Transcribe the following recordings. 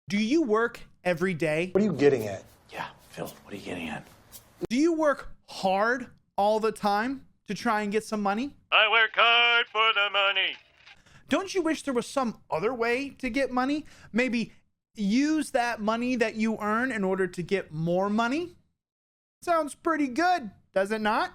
Do you work every day? What are you getting at? Yeah, Phil, what are you getting at? Do you work hard all the time to try and get some money? I work hard for the money. Don't you wish there was some other way to get money? Maybe use that money that you earn in order to get more money? Sounds pretty good, does it not?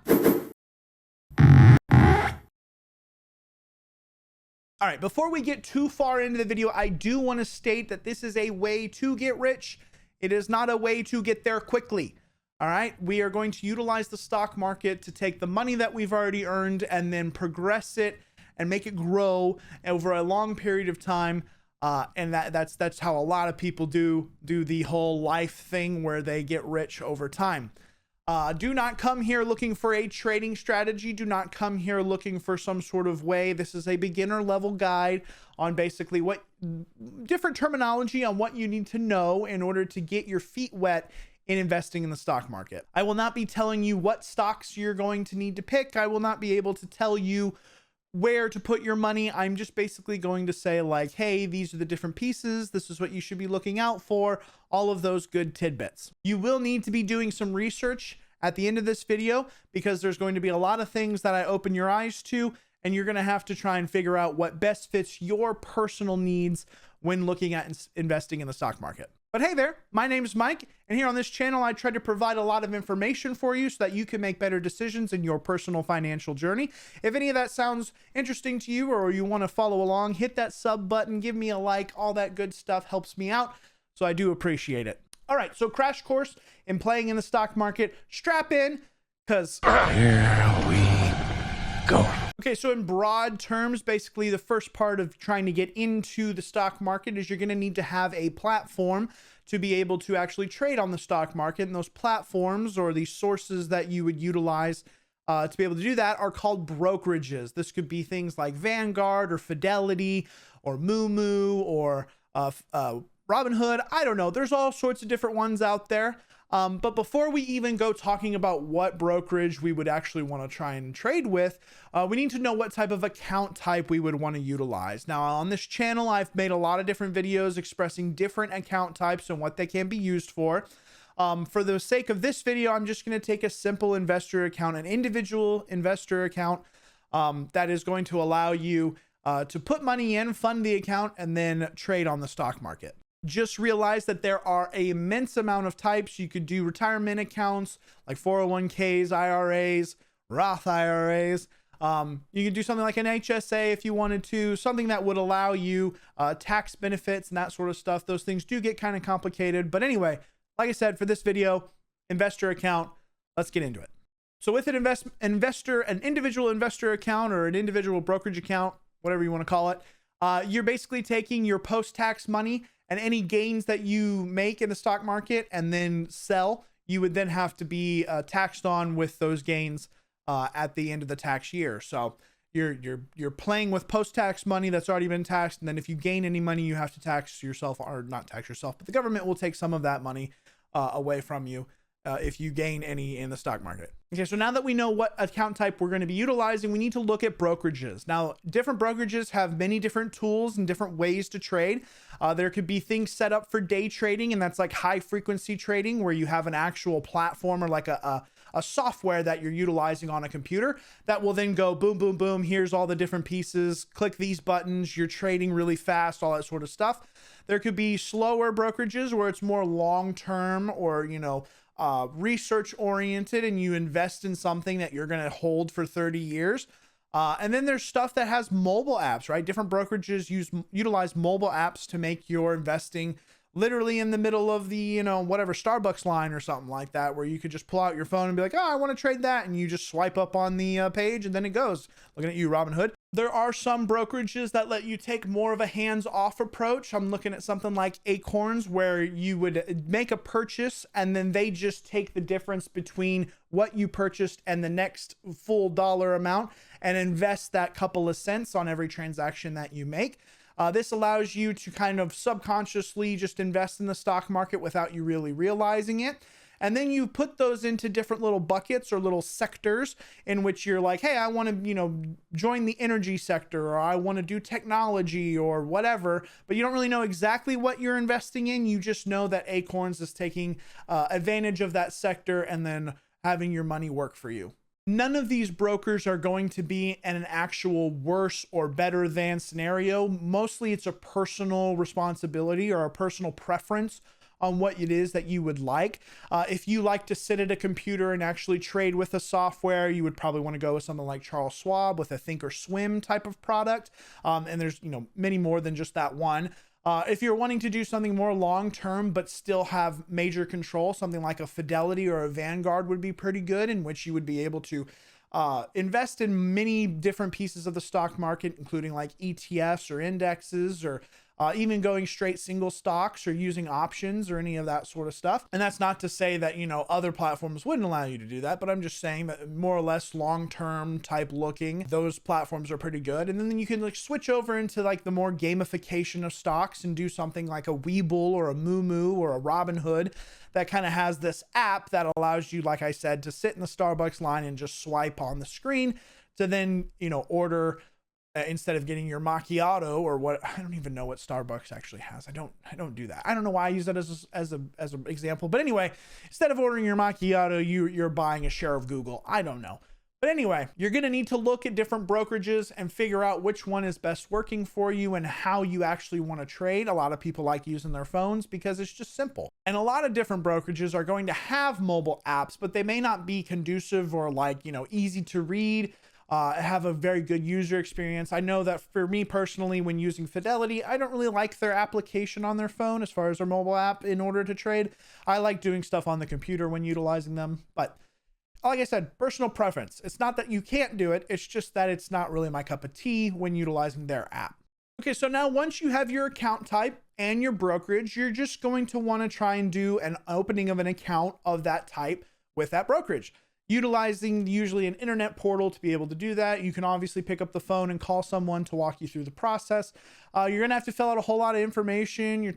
All right, before we get too far into the video, I do want to state that this is a way to get rich. It is not a way to get there quickly. All right, we are going to utilize the stock market to take the money that we've already earned and then progress it and make it grow over a long period of time. And that's how a lot of people do the whole life thing where they get rich over time. Do not come here looking for a trading strategy. Do not come here looking for some sort of way. This is a beginner level guide on basically what different terminology on what you need to know in order to get your feet wet in investing in the stock market. I will not be telling you what stocks you're going to need to pick. I will not be able to tell you where to put your money. I'm just basically going to say like, hey, these are the different pieces. This is what you should be looking out for. All of those good tidbits. You will need to be doing some research at the end of this video because there's going to be a lot of things that I open your eyes to, and you're going to have to try and figure out what best fits your personal needs when looking at investing in the stock market. But hey there, my name is Mike, and here on this channel, I try to provide a lot of information for you so that you can make better decisions in your personal financial journey. If any of that sounds interesting to you or you want to follow along, hit that sub button, give me a like, all that good stuff helps me out. So I do appreciate it. All right, so crash course in playing in the stock market. Strap in, because Here we go. okay, so in broad terms, basically the first part of trying to get into the stock market is you're going to need to have a platform to be able to actually trade on the stock market. And those platforms or these sources that you would utilize to be able to do that are called brokerages. This could be things like Vanguard or Fidelity or Moomoo or Robinhood. I don't know. There's all sorts of different ones out there. But before we even go talking about what brokerage we would actually want to try and trade with, we need to know what type of account type we would want to utilize. Now on this channel, I've made a lot of different videos expressing different account types and what they can be used for. For the sake of this video, I'm just going to take a simple investor account, an individual investor account that is going to allow you to put money in, fund the account, and then trade on the stock market. Just realize that there are an immense amount of types. You could do retirement accounts like 401ks, IRAs, Roth IRAs. You could do something like an HSA if you wanted to, something that would allow you tax benefits and that sort of stuff. Those things do get kind of complicated. But anyway, like I said, for this video, investor account, let's get into it. So with an an individual investor account or an individual brokerage account, whatever you want to call it, you're basically taking your post-tax money and any gains that you make in the stock market and then sell, you would then have to be taxed on with those gains at the end of the tax year. So you're playing with post-tax money that's already been taxed, and then if you gain any money, you have to tax yourself, or not tax yourself, but the government will take some of that money away from you if you gain any in the stock market. Okay, so now that we know what account type we're going to be utilizing, we need to look at brokerages. Now, different brokerages have many different tools and different ways to trade. There could be things set up for day trading, and that's like high frequency trading where you have an actual platform or like a software that you're utilizing on a computer that will then go boom, boom, boom. Here's all the different pieces. Click these buttons. You're trading really fast, all that sort of stuff. There could be slower brokerages where it's more long-term or, research oriented, and you invest in something that you're going to hold for 30 years. And then there's stuff that has mobile apps, right? Different brokerages utilize mobile apps to make your investing literally in the middle of the, whatever Starbucks line or something like that, where you could just pull out your phone and be like, oh, I want to trade that. And you just swipe up on the page and then it goes. Looking at you, Robinhood. There are some brokerages that let you take more of a hands-off approach. I'm looking at something like Acorns, where you would make a purchase and then they just take the difference between what you purchased and the next full dollar amount and invest that couple of cents on every transaction that you make. This allows you to kind of subconsciously just invest in the stock market without you really realizing it. And then you put those into different little buckets or little sectors in which you're like, hey, I want to, join the energy sector, or I want to do technology or whatever, but you don't really know exactly what you're investing in. You just know that Acorns is taking advantage of that sector and then having your money work for you. None of these brokers are going to be in an actual worse or better than scenario. Mostly it's a personal responsibility or a personal preference on what it is that you would like. If you like to sit at a computer and actually trade with a software, you would probably want to go with something like Charles Schwab with a Thinkorswim type of product. And there's, many more than just that one. If you're wanting to do something more long-term, but still have major control, something like a Fidelity or a Vanguard would be pretty good, in which you would be able to invest in many different pieces of the stock market, including like ETFs or indexes, or even going straight single stocks or using options or any of that sort of stuff. And that's not to say that, other platforms wouldn't allow you to do that, but I'm just saying that more or less long-term type looking, those platforms are pretty good. And then you can switch over into the more gamification of stocks and do something like a Webull or a Moomoo or a Robinhood that kind of has this app that allows you, like I said, to sit in the Starbucks line and just swipe on the screen to then, order instead of getting your macchiato or what. I don't even know what Starbucks actually has. I don't do that. I don't know why I use that as an example, but anyway, instead of ordering your macchiato, you're buying a share of Google. I don't know. But anyway, you're going to need to look at different brokerages and figure out which one is best working for you and how you actually want to trade. A lot of people like using their phones because it's just simple. And a lot of different brokerages are going to have mobile apps, but they may not be conducive or easy to read. Have a very good user experience. I know that for me personally, when using Fidelity, I don't really like their application on their phone as far as their mobile app in order to trade. I like doing stuff on the computer when utilizing them, but like I said, personal preference. It's not that you can't do it. It's just that it's not really my cup of tea when utilizing their app. Okay, so now once you have your account type and your brokerage, you're just going to want to try and do an opening of an account of that type with that brokerage. Utilizing usually an internet portal to be able to do that. You can obviously pick up the phone and call someone to walk you through the process. You're gonna have to fill out a whole lot of information, your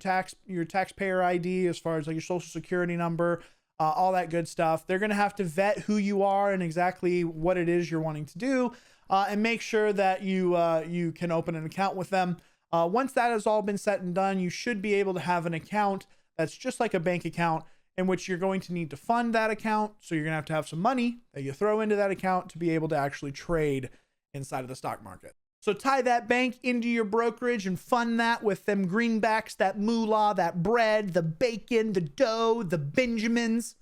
taxpayer ID, as far as your social security number, all that good stuff. They're gonna have to vet who you are and exactly what it is you're wanting to do, and make sure that you can open an account with them. Once that has all been said and done, you should be able to have an account that's just like a bank account, in which you're going to need to fund that account. So you're going to have some money that you throw into that account to be able to actually trade inside of the stock market. So tie that bank into your brokerage and fund that with them greenbacks, that moolah, that bread, the bacon, the dough, the Benjamins,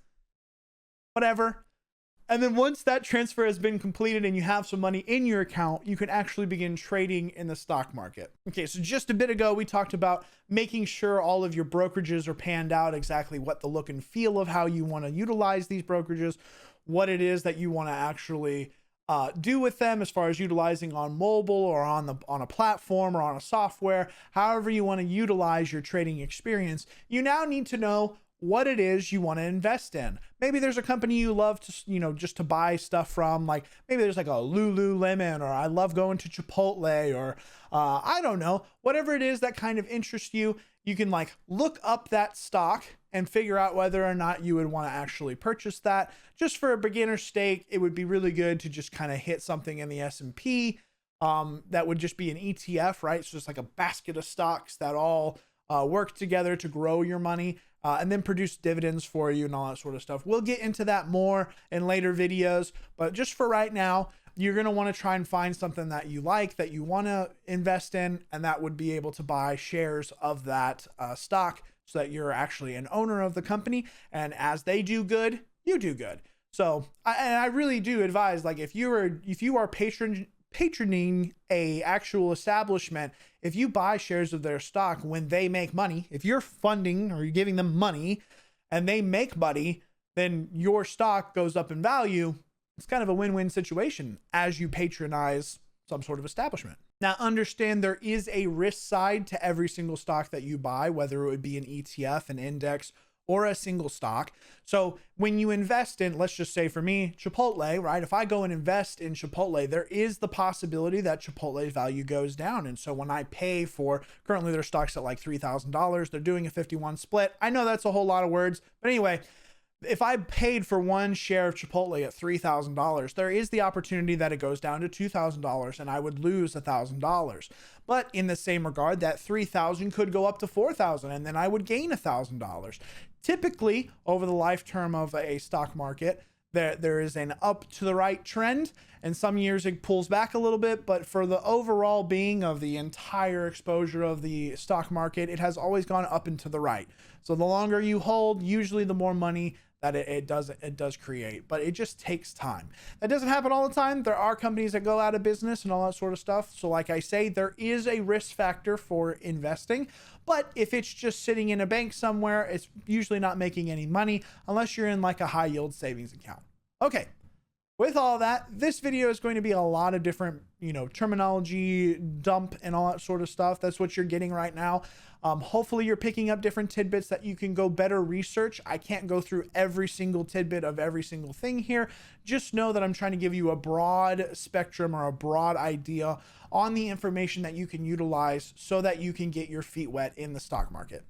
whatever. And then once that transfer has been completed and you have some money in your account, you can actually begin trading in the stock market. Okay, so just a bit ago, we talked about making sure all of your brokerages are panned out, exactly what the look and feel of how you want to utilize these brokerages, what it is that you want to actually do with them as far as utilizing on mobile or on a platform or on a software, however you want to utilize your trading experience. You now need to know what it is you want to invest in. Maybe there's a company you love to, just to buy stuff from, like maybe there's like a Lululemon, or I love going to Chipotle, or I don't know, whatever it is that kind of interests you. You can look up that stock and figure out whether or not you would want to actually purchase that. Just for a beginner stake, it would be really good to just kind of hit something in the S&P. That would just be an ETF, right? So just like a basket of stocks that all work together to grow your money. And then produce dividends for you and all that sort of stuff. We'll get into that more in later videos, but just for right now, you're going to want to try and find something that you like, that you want to invest in, and that would be able to buy shares of that stock so that you're actually an owner of the company. And as they do good, you do good. So I really do advise, if you are patroning a actual establishment, if you buy shares of their stock when they make money, if you're funding or you're giving them money and they make money, then your stock goes up in value. It's kind of a win-win situation as you patronize some sort of establishment. Now, understand there is a risk side to every single stock that you buy, whether it would be an ETF, an index, or a single stock. So when you invest in, let's just say for me, Chipotle, right? If I go and invest in Chipotle, there is the possibility that Chipotle's value goes down. And so when I pay for, currently their stock's at $3,000, they're doing a 51 split. I know that's a whole lot of words, but anyway, if I paid for one share of Chipotle at $3,000, there is the opportunity that it goes down to $2,000 and I would lose $1,000. But in the same regard, that $3,000 could go up to $4,000 and then I would gain $1,000. Typically, over the life term of a stock market, there is an up to the right trend, and some years it pulls back a little bit, but for the overall being of the entire exposure of the stock market, it has always gone up and to the right. So the longer you hold, usually the more money that it does create, but it just takes time. That doesn't happen all the time. There are companies that go out of business and all that sort of stuff. So like I say, there is a risk factor for investing, but if it's just sitting in a bank somewhere, it's usually not making any money unless you're in like a high yield savings account. Okay. With all that, this video is going to be a lot of different, terminology dump and all that sort of stuff. That's what you're getting right now. Hopefully you're picking up different tidbits that you can go better research. I can't go through every single tidbit of every single thing here. Just know that I'm trying to give you a broad spectrum or a broad idea on the information that you can utilize so that you can get your feet wet in the stock market.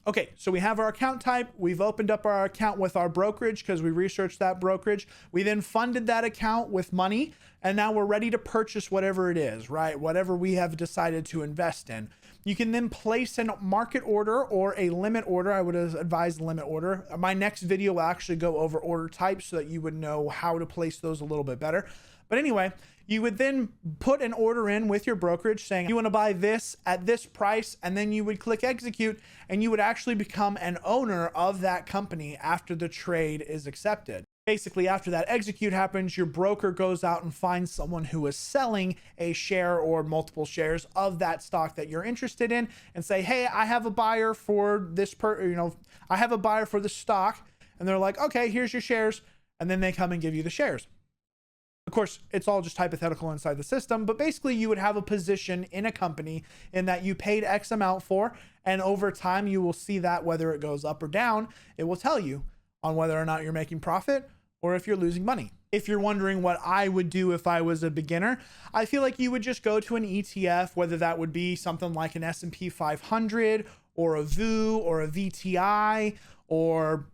Okay, so we have our account type. We've opened up our account with our brokerage because we researched that brokerage. We then funded that account with money, and now we're ready to purchase whatever it is, right? Whatever we have decided to invest in. You can then place a market order or a limit order. I would advise limit order. My next video will actually go over order types so that you would know how to place those a little bit better. But anyway, you would then put an order in with your brokerage saying you want to buy this at this price, and then you would click execute, and you would actually become an owner of that company after the trade is accepted. Basically, after that execute happens, your broker goes out and finds someone who is selling a share or multiple shares of that stock that you're interested in and say, hey, I have a buyer for this I have a buyer for the stock. And they're like, okay, here's your shares. And then they come and give you the shares. Of course, it's all just hypothetical inside the system, but basically you would have a position in a company in that you paid X amount for, and over time you will see that whether it goes up or down, it will tell you on whether or not you're making profit or if you're losing money. If you're wondering what I would do if I was a beginner, I feel like you would just go to an ETF, whether that would be something like an S&P 500 or a VOO or a VTI or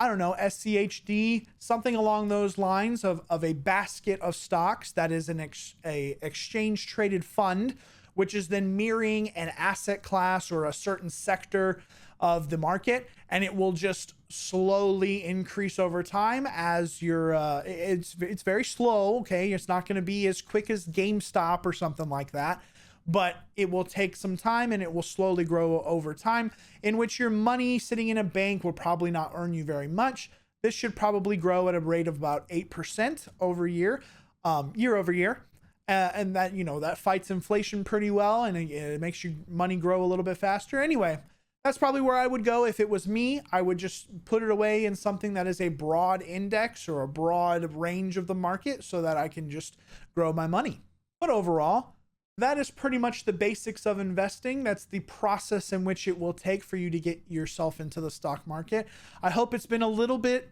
I don't know, SCHD, something along those lines of a basket of stocks that is an exchange traded fund, which is then mirroring an asset class or a certain sector of the market, and it will just slowly increase over time as you're it's very slow. Okay, it's not going to be as quick as GameStop or something like that, but it will take some time and it will slowly grow over time, in which your money sitting in a bank will probably not earn you very much. This should probably grow at a rate of about 8% over year over year. And that, that fights inflation pretty well, and it makes your money grow a little bit faster. Anyway, that's probably where I would go. If it was me, I would just put it away in something that is a broad index or a broad range of the market so that I can just grow my money. But overall, that is pretty much the basics of investing. That's the process in which it will take for you to get yourself into the stock market. I hope it's been a little bit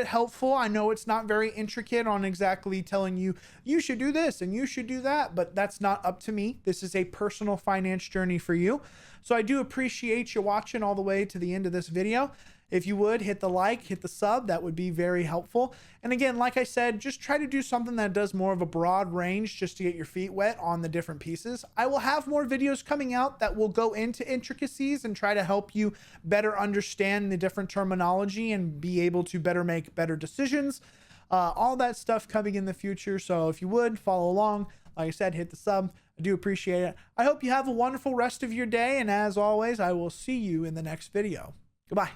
helpful. I know it's not very intricate on exactly telling you, you should do this and you should do that, but that's not up to me. This is a personal finance journey for you. So I do appreciate you watching all the way to the end of this video. If you would, hit the like, hit the sub, that would be very helpful. And again, like I said, just try to do something that does more of a broad range just to get your feet wet on the different pieces. I will have more videos coming out that will go into intricacies and try to help you better understand the different terminology and be able to better make better decisions. All that stuff coming in the future. So if you would, follow along. Like I said, hit the sub. I do appreciate it. I hope you have a wonderful rest of your day. And as always, I will see you in the next video. Goodbye.